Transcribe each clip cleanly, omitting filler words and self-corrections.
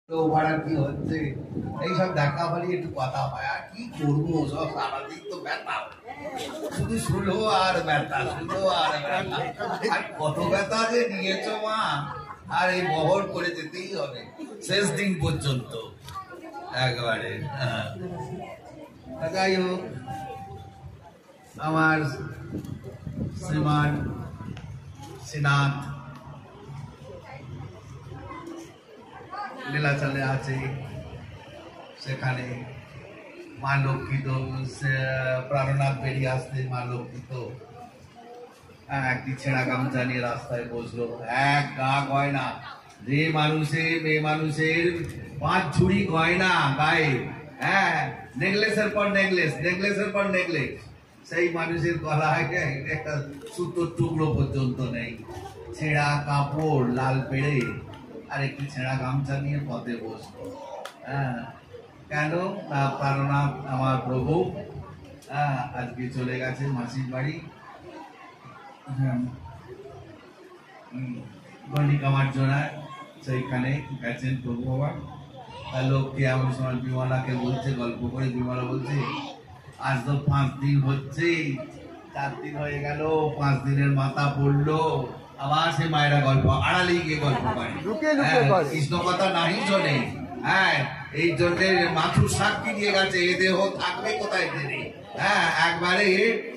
তো ভাড়া কি হচ্ছে এইসব দেখা হলে একটু কথা হয়। আর কি করবো, সব সারাদিন তো ব্যথা, শুধু শুলো আর ব্যথা, শুলো আর ব্যথা। আর কত ব্যথা যে নিয়েছো মা, আর এই বহর করে যেতেই হবে শেষ দিন পর্যন্ত একবারে। যাই হোক, আমার শ্রীমান শ্রীনাথ লীলাচলে আছে, সেখানে মা লক্ষ্মী তো প্রাণনাথ বেরিয়ে আসতে মা লক্ষ্মী তো একটি ছেঁড়া গামছা নিয়ে রাস্তায় বসলো। এক গা গয়না, যে মানুষের মেয়ে মানুষের 5 ঝুড়ি গয়না গায়ে, হ্যাঁ, নেকলেসের পর নেকলেস, নেকলেসের পর নেকলেস, সেই মানুষের গলায় একটা সুতোর টুকরো পর্যন্ত নেই। ছেঁড়া কাপড় লাল পেড়ে আর একটি ছেঁড়া গামছা নিয়ে পথে বসলো। হ্যাঁ, কেন না প্রাণনাথ আমার প্রভু আজকে চলে গেছে মাসির বাড়ি, গণিকামার জোড়ায়, সেইখানে গেছেন প্রভু বাবা। তার লোককে এমন সময় বিমলাকে বলছে, গল্প করে বিমলা বলছে, আজ তো 5 দিন হচ্ছে, 4 দিন হয়ে গেল, 5 দিনের মাথা পড়লো, আবার সে মায়েরা গল্প আড়ালে গিয়ে গল্প করে, কৃষ্ণ কথা নাহি শোনে। হ্যাঁ, এই জন্য মাথুর সাক্ষী দিয়ে গেছে, এ দেহ থাকবে কোথায় দেরি, হ্যাঁ, একবারে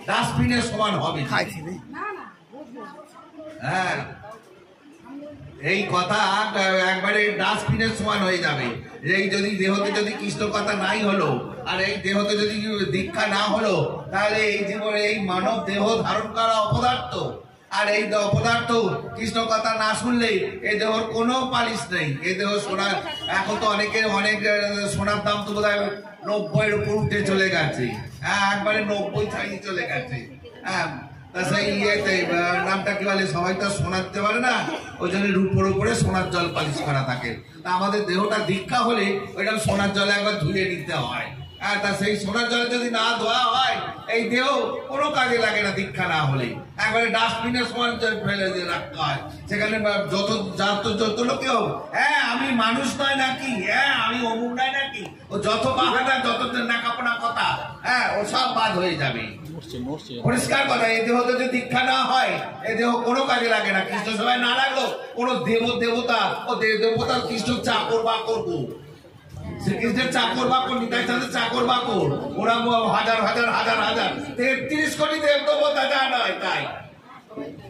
ডাস্টবিনের সমান হবে। হ্যাঁ, এই কথা একবারে ডাস্টবিনের সমান হয়ে যাবে। এই যদি দেহতে যদি কৃষ্ণ কথা নাই হলো, আর এই দেহতে যদি দীক্ষা না হলো, তাহলে এই জীবনে এই মানব দেহ ধারণ করা অপদার্থ। আর এই অপদার্থ কৃষ্ণ কথা না শুনলে এই দেহর কোনো পালিশ নেই। এই দেহ সোনার, এখন তো অনেকের অনেক সোনার দাম তো বোধ হয় 90-এর উপর উঠে চলে গেছে। হ্যাঁ, একবারে 90 ছাড়িয়ে চলে গেছে। হ্যাঁ, তা সেই ইয়েতে নামটা কি বলে, সবাই তো সোনার দিতে পারে না, ওই জন্য রূপোর উপরে সোনার জল পালিশ করা থাকে। তা আমাদের দেহটা দীক্ষা হলে ওইটা সোনার জলে একবার ধুয়ে নিতে হয়। হ্যাঁ, তা সেই সোনার জলে যদি না ধোয়া হয়, এই দেহ কোনো কাজে লাগে না দীক্ষা না হলে। একবারে ডাস্টবিনের সমান ফেলে দিয়ে রাখতে হয়। সেখানে যত লোকেও, হ্যাঁ আমি মানুষ নয় নাকি, হ্যাঁ আমি অমুক নয় নাকি, ও যত বাহানা, যত নাকাপনা কথা, হ্যাঁ ও সব বাদ হয়ে যাবে। পরিষ্কার কথা, এই দেহ যদি দীক্ষা না হয়, এই দেহ কোনো কাজে লাগে না। কৃষ্ণ সবাই না লাগলো, কোনো দেবতা ও দেবতা কৃষ্ণ চাকর বা করবো, শ্রীকৃষ্ণের চাকর বাকর, নিতাই চাঁদের চাকর বাকর, ওরা হাজার হাজার হাজার হাজার 33 কোটি দেবতা যা নয় তাই,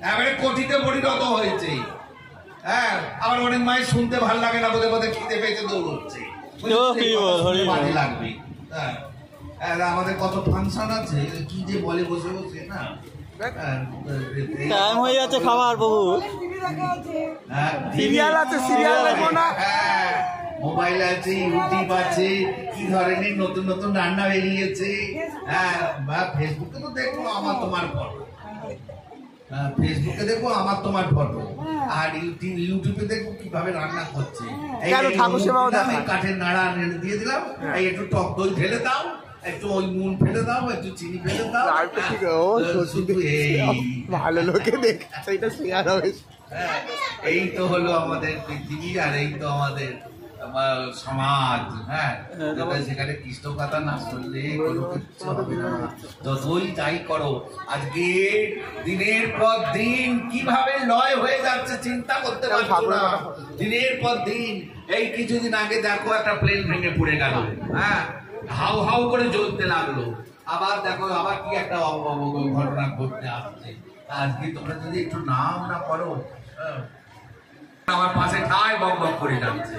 এবারে কোটিতে পরিণত হয়েছে। হ্যাঁ, আবার অনেক মায়ের শুনতে ভাল লাগে না, বোধে বোধে খিদে পেয়েছে দৌড়চ্ছে, বাজে লাগবে। হ্যাঁ, আমাদের কত ফাংশন আছে, কি যে বলে বসে বসে না, টাইম হয়ে যাচ্ছে খাবার বহু, সিরিয়াল আছে, সিরিয়াল দেখো না, মোবাইল আছে, ইউটিউব আছে, কি ধরনের নতুন নতুন রান্না বেরিয়েছে। হ্যাঁ, বা ফেসবুকে তো দেখবো আমার তোমার ফটো, ফেসবুকে দেখবো আমার তোমার ফটো, আর ইউটিউবে দেখবো কিভাবে রান্না করছে। কাঠের নাড়া দিয়ে দিলাম, এই একটু টক দই ঢেলে দাও, একটু ওই নুন ফেলে দাও, একটু চিনি ফেলে দাও, ভালো লোকে দেখে শেয়ার হবে। এই তো হলো আমাদের পৃথিবী, আর এই তো আমাদের সমাজ। হ্যাঁ, সেখানে কৃষ্ণ কথা না শুনলে কোনো কিছু হবে না, যতই যাই করো। আজকে দিনের পর দিন কিভাবে লয় হয়ে যাচ্ছে চিন্তা করতে পারছো না, দিনের পর দিন। এই কিছুদিন আগে দেখো একটা প্লেন ভেঙে পড়ে গেল, হ্যাঁ, হাউ হাউ করে জ্বলতে লাগলো, আবার দেখো আবার কি একটা ঘটনা ঘটতে আসছে। আজকে তোমরা যদি একটু নাম না করো, আমার পাশে ঠায় বক বক করে যাচ্ছে,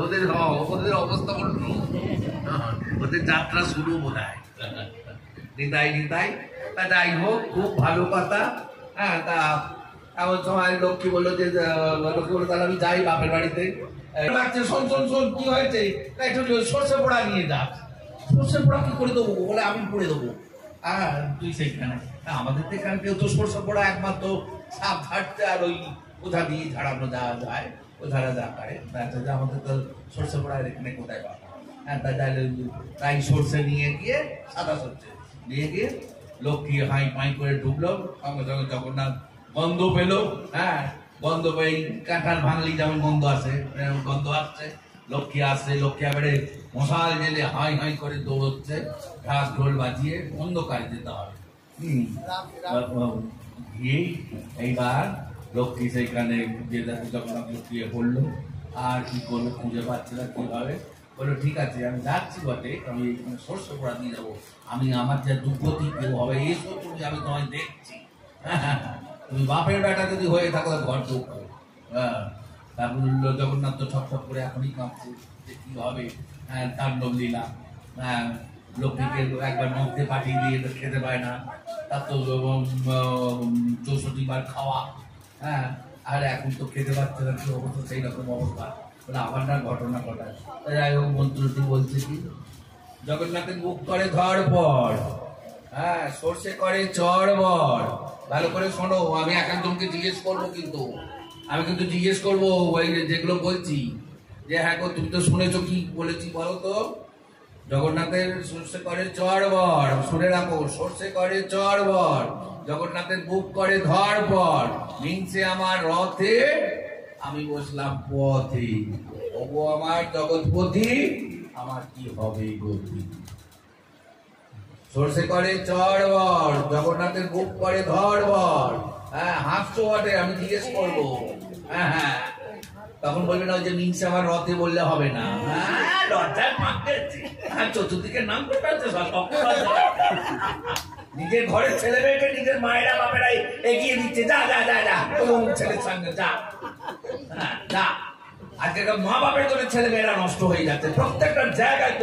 ওদের অবস্থা বলল, ওদের যাত্রা শুরু বোধ হয়। নিতাই নিতাই, তা যাই হোক, খুব ভালো কথা। হ্যাঁ, তা এমন সময় লক্ষ্মী বললো যে, লক্ষ্মী বললো তাহলে আমি যাই বাপের বাড়িতে। শোন শোন শোন, কি হয়েছে, একটু সর্ষে পোড়া নিয়ে যা। সর্ষে পোড়া কি করে দেবো, বলে আমি পড়ে দেবো। হ্যাঁ, তুই সেইখানে, আমাদের তো এখানে কেউ তো সর্ষে পোড়া একমাত্র সাপ ঝাড়তে আর ওই কোথা দিয়ে ঝাড়ানো যাওয়া যায়, ও ঝাড়া যা পারে। আমাদের তো সর্ষে পোড়া এখানে কোথায় পাবো। হ্যাঁ, তাই সর্ষে নিয়ে গিয়ে, সাদা সর্ষে নিয়ে গিয়ে লক্ষ্মী হাই পাই করে ঢুকলো। সঙ্গে সঙ্গে জগন্নাথ গন্ধ পেলো। হ্যাঁ, গন্ধ পেয়ে কাঁঠাল ভাঙলি যেমন গন্ধ আসে, গন্ধ আসছে। লক্ষ্মী আসছে, লক্ষ্মী এবারে মশাল জেলে হাই হাই করে দৌড়চ্ছে, ঢাক ঢোল বাজিয়ে অন্ধকারে যেতে হবে। গিয়ে এইবার লক্ষ্মী সেইখানে যে দেখো জগন্নাথ লক্ষ্মী পড়লো, আর কি করলো খুঁজে পাচ্ছে না কিভাবে, বললো ঠিক আছে আমি যাচ্ছি বটে, আমি এইখানে সর্ষে পোড়া দিয়ে যাবো, আমি আমার যা দুর্গতি কেউ হবে এসো তুমি, আমি তোমায় দেখছি। তুমি বাপের বেটা যদি হয়ে থাকো ঘর দুঃখ। হ্যাঁ, তারপর জগন্নাথ তো ঠক ঠক করে এখনই কাঁপছে যে কি হবে। তাণ্ডব লীলা, লক্ষ্মীকে একবার মধ্যে পাঠিয়ে দিয়ে খেতে পায় না, তার তো 64 বার খাওয়া। হ্যাঁ, আর এখন তো খেতে পারছে না, কি অবস্থা সেই রকম অবস্থা, বলে আবার না ঘটনা ঘটায়। যাই হোক মন্ত্রটি বলছে কি, জগন্নাথের মুখ করে ধড়পড়, হ্যাঁ সর্ষে করে চড়বড়। ভালো করে শোনো, আমি এক একজনকে জিজ্ঞেস করবো, কিন্তু আমি কিন্তু জিজ্ঞেস করবো ওই যেগুলো বলছি, যে হ্যাঁ গো তুমি তো শুনেছো, কি বলেছি বলো তো। জগন্নাথের সর্ষে করে চড়বড়, শুনে রাখো, সর্ষে করে চড়বড়, জগন্নাথের বুক করে ধড়পড়, মিনছে আমার রথে, আমি বসলাম পথে, ওগো আমার জগৎপতি, আমার কি হবে গতি। সর্ষে করে চড়বড়, জগন্নাথের বুক করে ধড়বড়। হ্যাঁ, হাসছো বটে, আমি জিজ্ঞেস করবো। হ্যাঁ হ্যাঁ, তখন বলবে না যে মিনছে আমার রথে বললে হবে না। হ্যাঁ, লজ্জায় পাকছে, চতুর্দিকে নাম করে ফেলছে সব। নিজের ঘরের ছেলে মেয়েকে নিজের মায়েরা বাপেরাই এগিয়ে দিচ্ছে, যা যা যা যা ছেলের সঙ্গে যা, হ্যাঁ যা। আজকে মা বাপের জন্য ছেলে মেয়েরা নষ্ট হয়ে যাচ্ছে, প্রত্যেকটা জায়গায়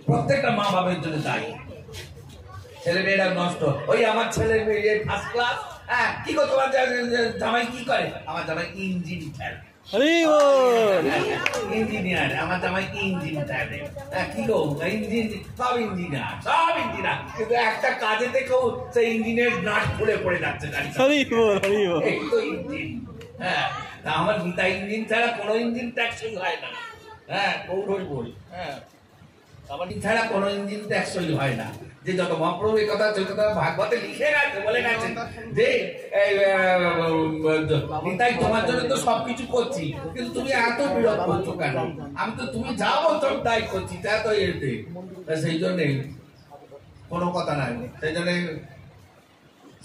প্রত্যেকটা মা বাপের জন্য দায়ী, ছেলে মেয়েরা নষ্ট। ওই আমার ছেলে মেয়ে ফার্স্ট ক্লাস, হ্যাঁ কি গো তোমার জামাই কি করে? আমার জামাই ইঞ্জিনিয়ার। ইঞ্জিনিয়ার, আমার জামাই ইঞ্জিনিয়ার। কি গো ইঞ্জিন, সব ইঞ্জিনিয়ার, সব ইঞ্জিনিয়ার, কিন্তু একটা কাজে দেখো সেই ইঞ্জিনের নাট খুলে পড়ে যাচ্ছে গাড়ি। এই তো ইঞ্জিন। হ্যাঁ, আমার গীতা ইঞ্জিন ছাড়া কোনো ইঞ্জিন ট্যাক্সই হয় না। হ্যাঁ, কৌরই বল। হ্যাঁ, আমার ছাড়া কোনো ইঞ্জিন ট্যাক্সই হয় না। যে যত মহাপ্রভু এই কথা ভাগবতে লিখে গেছে, বলে গেছেন যে নিতাই তোমার জন্য তো সবকিছু করছি, কিন্তু তুমি এত বিরোধ করছো কেন? আমি তো তুমি যা বলছো তাই করছি, তা তো এতে। সেই জন্যে কোনো কথা নাই। সেই জন্য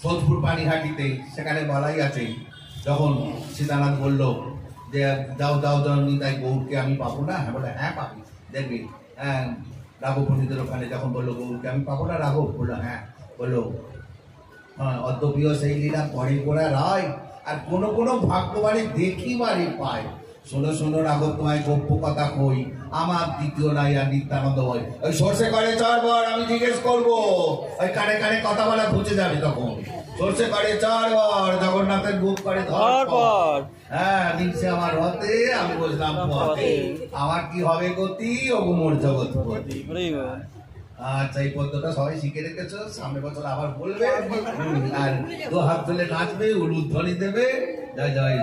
সোদপুর পানিহাটিতে সেখানে বলাই আছে, যখন সীতানাথ বললো যে যাও যাও যাও নিতাই গৌরকে আমি পাবো না, হ্যাঁ বলে হ্যাঁ পাবি, দেখবি। হ্যাঁ, রাঘব পণ্ডিতের ওখানে যখন বললো গৌরকে আমি পাবো না, রাঘব বললো হ্যাঁ, বললো হ্যাঁ অদ্যপ্রিয় সেই লীলা করে গোড়া রায়, আর কোনো কোনো ভাগ্যবাণী দেখি বাড়ি পায়। শোনো শোনো রাঘব তোমায় গপ্য কথা কই, আমার দ্বিতীয় নাই আর নিত্যানন্দ হয়। ওই সর্ষে করে চড়বড়, আমি জিজ্ঞেস করবো, ওই কানে কানে কথা বলা বুঝে যাবে তখন। সর্ষে করে চড়বড়, জগন্নাথের বুক করে ধড়পড়। হ্যাঁ, নিচে আমার রথে, আমি বসলাম পথে, আমার কি হবে গতি, ওগো মোর জগৎপতি। আচ্ছা, এই পদ্মটা সবাই শিখে রেখেছো, সামনে বছর আবার বলবে, আর 2 হাত তুলে নাচবে, উলুধ্বনি দেবে। জয় জয়।